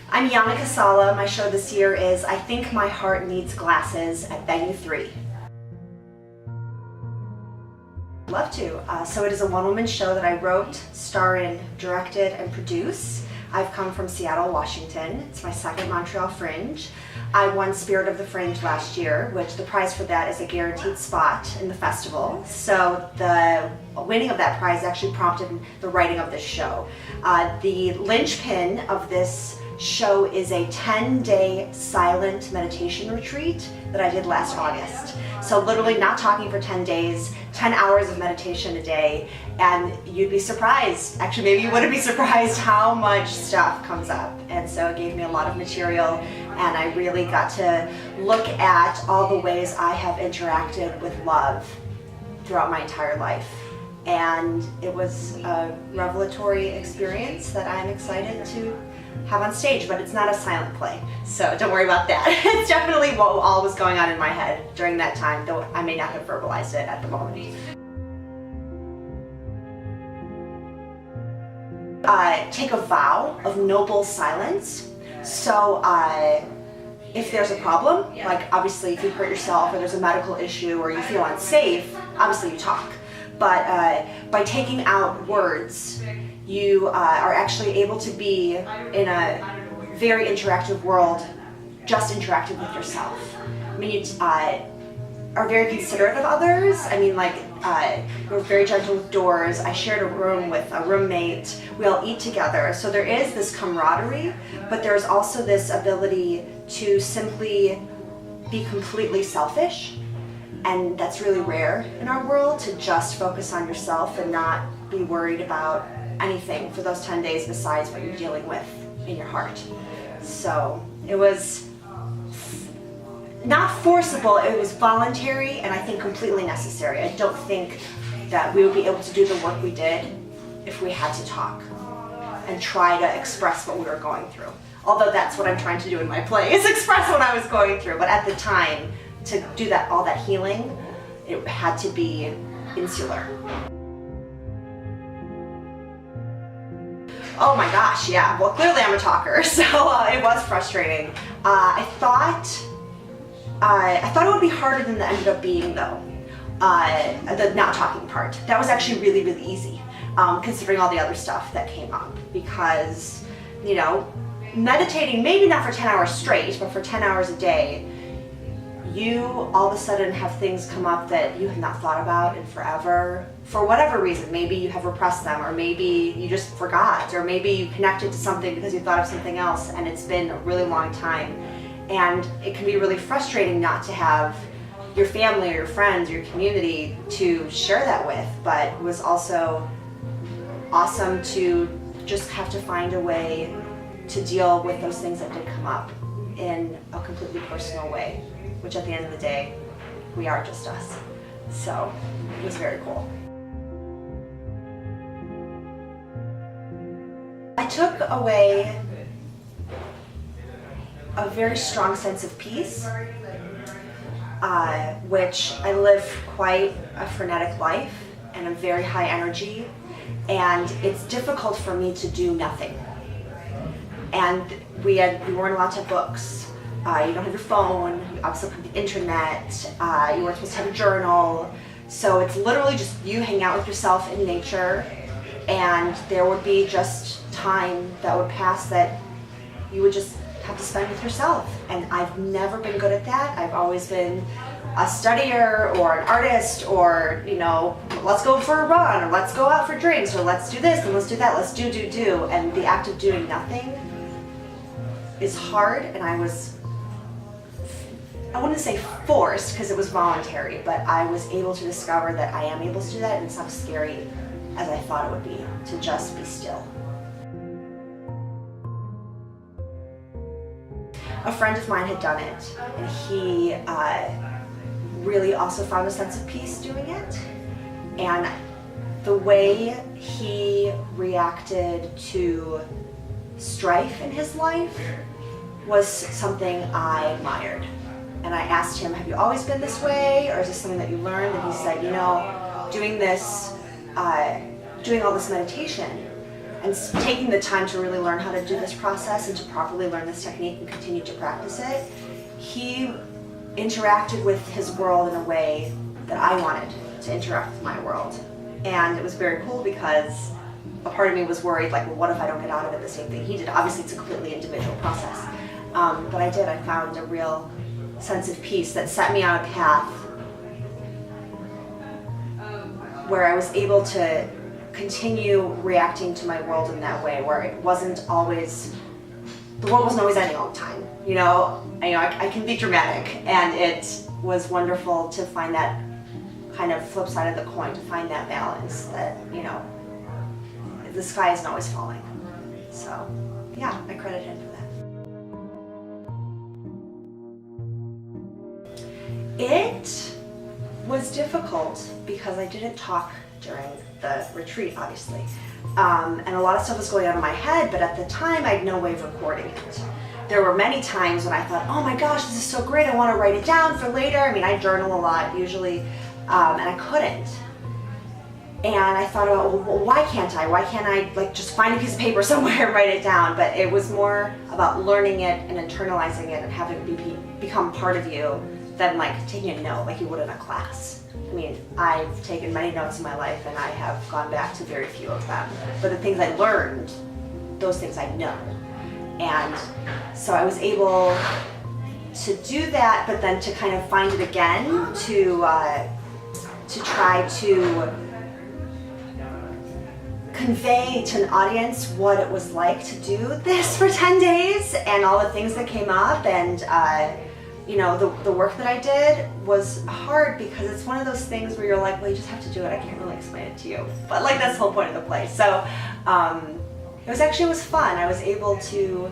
I'm Yana Kesala. My show this year is I Think My Heart Needs Glasses at Venue 3. Love to. So it is a one-woman show that I wrote, star in, directed, and produce. I've come from Seattle, Washington. It's my second Montreal Fringe. I won Spirit of the Fringe last year, which the prize for that is a guaranteed spot in the festival. So the winning of that prize actually prompted the writing of this show. The linchpin of this show is a 10-day silent meditation retreat that I did last August. So literally not talking for 10 days, 10 hours of meditation a day, and you'd be surprised, actually maybe you wouldn't be surprised how much stuff comes up. And so it gave me a lot of material, and I really got to look at all the ways I have interacted with love throughout my entire life. And it was a revelatory experience that I'm excited to have on stage, but it's not a silent play, so don't worry about that. It's definitely what all was going on in my head during that time, though I may not have verbalized it at the moment. Take a vow of noble silence. So if there's a problem, like obviously if you hurt yourself or there's a medical issue or you feel unsafe, obviously you talk. But by taking out words, you are actually able to be in a very interactive world, just interacting with yourself. I mean, you are very considerate of others. I mean, like, you're very gentle with doors. I shared a room with a roommate. We all eat together. So there is this camaraderie, but there's also this ability to simply be completely selfish. And that's really rare in our world, to just focus on yourself and not be worried about anything for those 10 days besides what you're dealing with in your heart. So it was not forcible, it was voluntary, and I think completely necessary. I don't think that we would be able to do the work we did if we had to talk and try to express what we were going through. Although that's what I'm trying to do in my play, is express what I was going through. But at the time, to do that, all that healing, it had to be insular. Oh my gosh, yeah. Well, clearly I'm a talker, so it was frustrating. I thought it would be harder than it ended up being, though. The not talking part. That was actually really, really easy, considering all the other stuff that came up. Because, you know, meditating, maybe not for 10 hours straight, but for 10 hours a day, you all of a sudden have things come up that you have not thought about in forever. For whatever reason, maybe you have repressed them, or maybe you just forgot, or maybe you connected to something because you thought of something else and it's been a really long time. And it can be really frustrating not to have your family or your friends or your community to share that with, but it was also awesome to just have to find a way to deal with those things that did come up in a completely personal way, which at the end of the day, we are just us. So it was very cool. I took away a very strong sense of peace, which I live quite a frenetic life and a very high energy, and it's difficult for me to do nothing. And we weren't allowed to have books. You don't have your phone, you obviously don't have the internet, you weren't supposed to have a journal. So it's literally just you hang out with yourself in nature, and there would be just time that would pass that you would just have to spend with yourself. And I've never been good at that. I've always been a studier or an artist, or, you know, let's go for a run, or let's go out for drinks, or let's do this and let's do that, let's do. And the act of doing nothing is hard, and I wouldn't say forced, because it was voluntary, but I was able to discover that I am able to do that, and it's not as scary as I thought it would be, to just be still. A friend of mine had done it, and he really also found a sense of peace doing it. And the way he reacted to strife in his life was something I admired. And I asked him, have you always been this way, or is this something that you learned? And he said, you know, doing all this meditation, and taking the time to really learn how to do this process and to properly learn this technique and continue to practice it, he interacted with his world in a way that I wanted to interact with my world. And it was very cool because a part of me was worried, like, well, what if I don't get out of it the same thing he did? Obviously, it's a completely individual process. But I did. I found a real sense of peace that set me on a path where I was able to continue reacting to my world in that way, where it wasn't always, the world wasn't always ending all the time. I can be dramatic, and it was wonderful to find that kind of flip side of the coin, to find that balance that, the sky isn't always falling. So, yeah, I credit him for that. It was difficult because I didn't talk during the retreat, obviously. And a lot of stuff was going on in my head, but at the time I had no way of recording it. There were many times when I thought, oh my gosh, this is so great, I want to write it down for later. I mean, I journal a lot usually, and I couldn't. And I thought about, well, why can't I? Why can't I just find a piece of paper somewhere and write it down? But it was more about learning it and internalizing it and having it become part of you than taking a note like you would in a class. I mean, I've taken many notes in my life and I have gone back to very few of them. But the things I learned, those things I know. And so I was able to do that, but then to kind of find it again, to try to convey to an audience what it was like to do this for 10 days and all the things that came up. And the work that I did was hard because it's one of those things where you're like, well, you just have to do it. I can't really explain it to you. But that's the whole point of the play. So it was fun. I was able to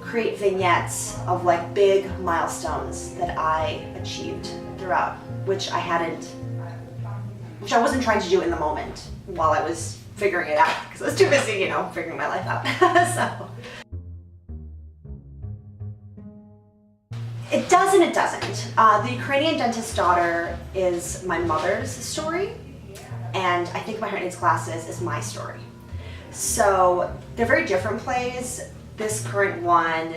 create vignettes of big milestones that I achieved throughout, which I wasn't trying to do in the moment while I was figuring it out because I was too busy, figuring my life out. So. It does and it doesn't. The Ukrainian dentist's daughter is my mother's story, and I think My Heart Needs Glasses is my story. So they're very different plays. This current one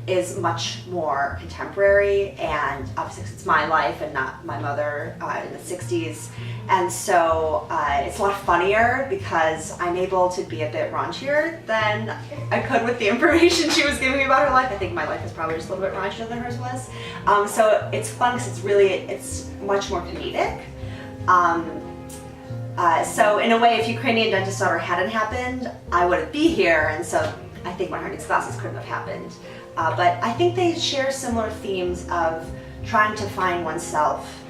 is much more contemporary, and obviously it's my life and not my mother in the 60s. And so it's a lot funnier because I'm able to be a bit raunchier than I could with the information she was giving me about her life. I think my life is probably just a little bit raunchier than hers was. So it's fun because it's much more comedic. So in a way, if Ukrainian Dentist's Daughter hadn't happened, I wouldn't be here, and so I think My Heart Needs Glasses couldn't have happened. But I think they share similar themes of trying to find oneself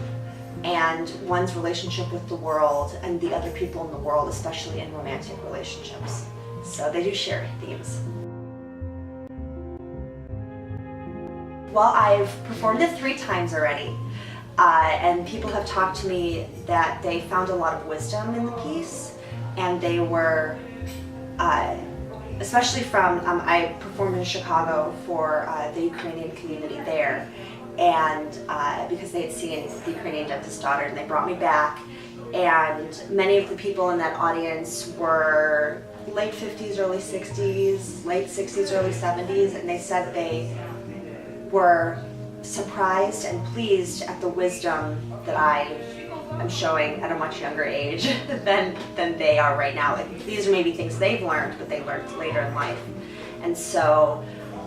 and one's relationship with the world and the other people in the world, especially in romantic relationships. So they do share themes. Well, I've performed it 3 times already. And people have talked to me that they found a lot of wisdom in the piece, and they were, especially from, I performed in Chicago for the Ukrainian community there, and because they had seen the Ukrainian dentist's daughter, and they brought me back, and many of the people in that audience were late 50s, early 60s, late 60s, early 70s, and they said they were surprised and pleased at the wisdom that I am showing at a much younger age than they are right now. These are maybe things they've learned, but they learned later in life. And so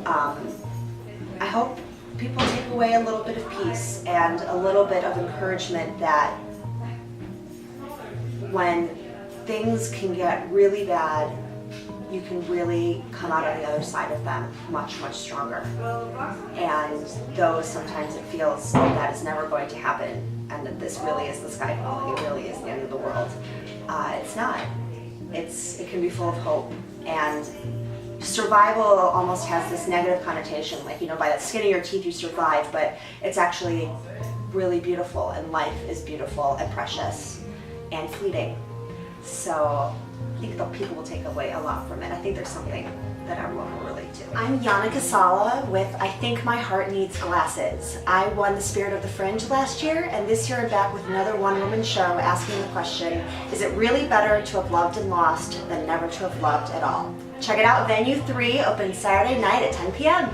I hope people take away a little bit of peace and a little bit of encouragement that when things can get really bad, you can really come out on the other side of them much, much stronger. And though sometimes it feels that is never going to happen and that this really is the sky falling, it really is the end of the world, it's not. It can be full of hope. And survival almost has this negative connotation, by the skin of your teeth you survive, but it's actually really beautiful, and life is beautiful and precious and fleeting. So I think that people will take away a lot from it. I think there's something that everyone will relate to. I'm Yana Kesala with I Think My Heart Needs Glasses. I won the Spirit of the Fringe last year, and this year I'm back with another one-woman show asking the question, is it really better to have loved and lost than never to have loved at all? Check it out, Venue 3 opens Saturday night at 10 p.m.